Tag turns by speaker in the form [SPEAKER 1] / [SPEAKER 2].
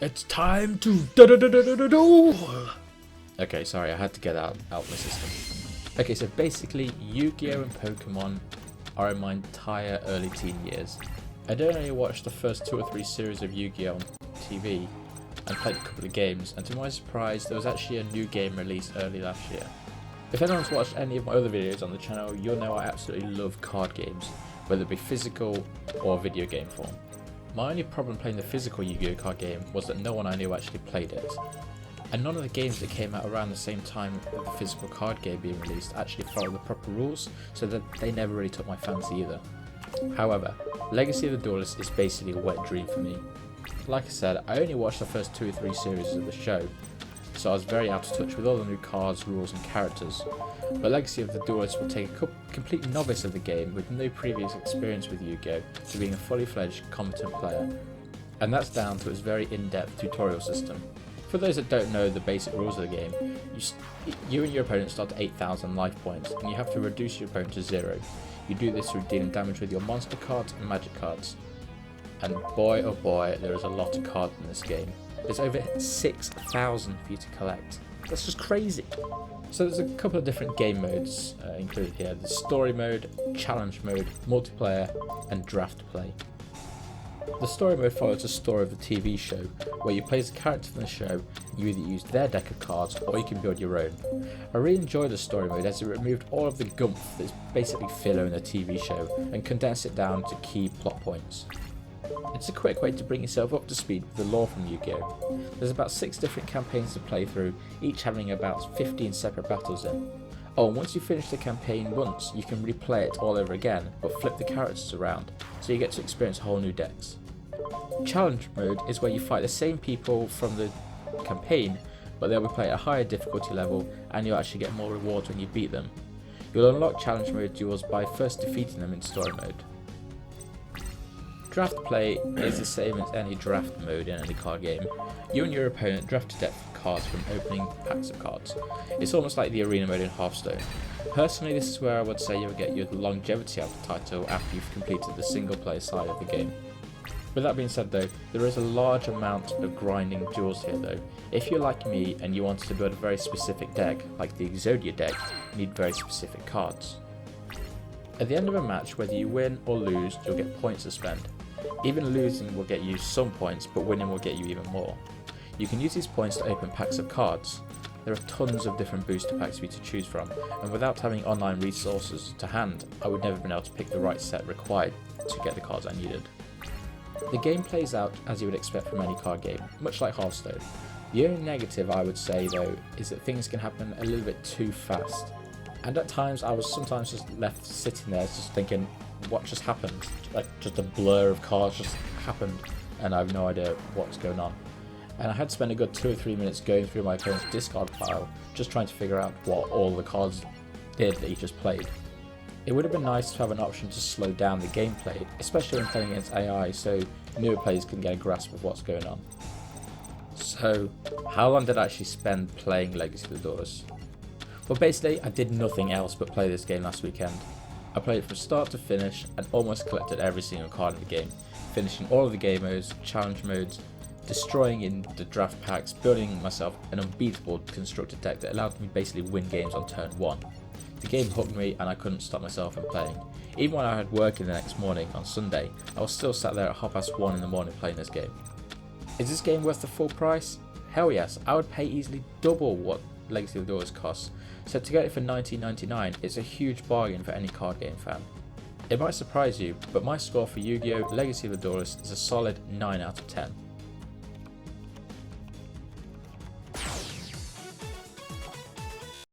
[SPEAKER 1] It's time to do. Okay, sorry, I had to get that out my system. Okay, so basically, Yu-Gi-Oh! And Pokemon are in my entire early teen years. I'd only watched the first 2 or 3 series of Yu-Gi-Oh! On TV and played a couple of games, and to my surprise, there was actually a new game released early last year. If anyone's watched any of my other videos on the channel, you'll know I absolutely love card games, whether it be physical or video game form. My only problem playing the physical Yu-Gi-Oh! Card game was that no one I knew actually played it. And none of the games that came out around the same time of the physical card game being released actually followed the proper rules, so that they never really took my fancy either. However, Legacy of the Duelist is basically a wet dream for me. Like I said, I only watched the first 2 or 3 series of the show, so I was very out of touch with all the new cards, rules and characters. But Legacy of the Duelist will take a complete novice of the game with no previous experience with Yu-Gi-Oh! To being a fully fledged, competent player. And that's down to its very in-depth tutorial system. For those that don't know the basic rules of the game, you and your opponent start at 8,000 life points, and you have to reduce your opponent to 0. You do this through dealing damage with your monster cards and magic cards. And boy oh boy, there is a lot of cards in this game. There's over 6,000 for you to collect. That's just crazy. So there's a couple of different game modes included here. There's story mode, challenge mode, multiplayer, and draft play. The story mode follows the story of the TV show, where you play as a character from the show, you either use their deck of cards or you can build your own. I really enjoyed the story mode as it removed all of the gumph that's basically filler in the TV show and condensed it down to key plot points. It's a quick way to bring yourself up to speed with the lore from Yu-Gi-Oh! There's about 6 different campaigns to play through, each having about 15 separate battles in. Oh, and once you finish the campaign once, you can replay it all over again, but flip the characters around, so you get to experience whole new decks. Challenge mode is where you fight the same people from the campaign, but they'll be played at a higher difficulty level, and you'll actually get more rewards when you beat them. You'll unlock challenge mode duels by first defeating them in story mode. Draft play is the same as any draft mode in any card game. You and your opponent draft a deck of cards from opening packs of cards. It's almost like the arena mode in Hearthstone. Personally, this is where I would say you'll get your longevity out of the title after you've completed the single player side of the game. With that being said though, there is a large amount of grinding duels here though. If you're like me and you want to build a very specific deck, like the Exodia deck, you need very specific cards. At the end of a match, whether you win or lose, you'll get points to spend. Even losing will get you some points, but winning will get you even more. You can use these points to open packs of cards. There are tons of different booster packs for you to choose from, and without having online resources to hand, I would never have been able to pick the right set required to get the cards I needed. The game plays out as you would expect from any card game, much like Hearthstone. The only negative I would say though is that things can happen a little bit too fast. And at times I was sometimes just left sitting there just thinking, what just happened? Like just a blur of cards just happened and I have no idea what's going on. And I had to spend a good 2 or 3 minutes going through my opponent's discard pile just trying to figure out what all the cards did that he just played. It would have been nice to have an option to slow down the gameplay, especially when playing against AI, so newer players can get a grasp of what's going on. So, how long did I actually spend playing Legacy of the Duelist? Well, basically, I did nothing else but play this game last weekend. I played it from start to finish and almost collected every single card in the game, finishing all of the game modes, challenge modes, destroying in the draft packs, building myself an unbeatable constructed deck that allowed me to basically win games on turn 1. The game hooked me and I couldn't stop myself from playing. Even when I had work in the next morning on Sunday, I was still sat there at 1:30 in the morning playing this game. Is this game worth the full price? Hell yes, I would pay easily double what Legacy of the Duelist costs, so to get it for $19.99 it's a huge bargain for any card game fan. It might surprise you, but my score for Yu-Gi-Oh! Legacy of the Duelist is a solid 9 out of 10.